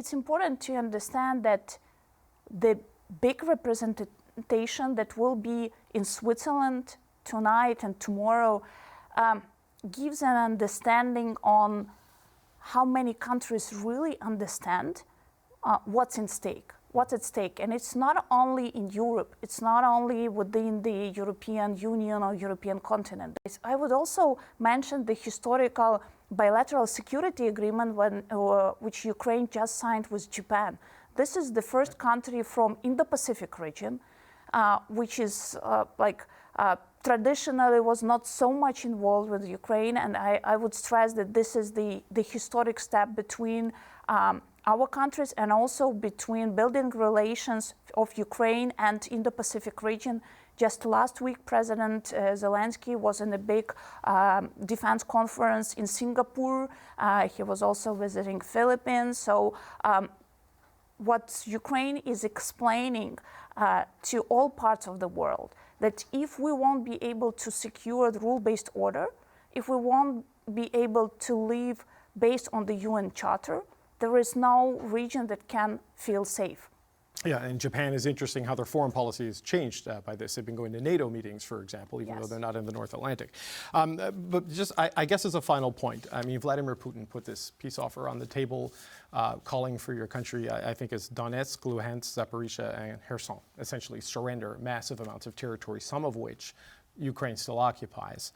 It's important to understand that the big representation that will be in Switzerland tonight and tomorrow gives an understanding on how many countries really understand what's at stake. And it's not only in Europe, it's not only within the European Union or European continent. I would also mention the historical bilateral security agreement which Ukraine just signed with Japan. This is the first country from Indo-Pacific region, which is traditionally was not so much involved with Ukraine, and I would stress that this is the historic step between our countries and also between building relations of Ukraine and Indo-Pacific region. Just last week, President Zelensky was in a big defense conference in Singapore. He was also visiting Philippines. So what Ukraine is explaining to all parts of the world, that if we won't be able to secure the rule-based order, if we won't be able to live based on the UN Charter, there is no region that can feel safe. Yeah, and Japan is interesting how their foreign policy has changed by this. They've been going to NATO meetings, for example, even though they're not in the North Atlantic. But just, I guess as a final point, I mean, Vladimir Putin put this peace offer on the table, calling for your country, I think it's Donetsk, Luhansk, Zaporizhia, and Kherson, essentially surrender massive amounts of territory, some of which Ukraine still occupies.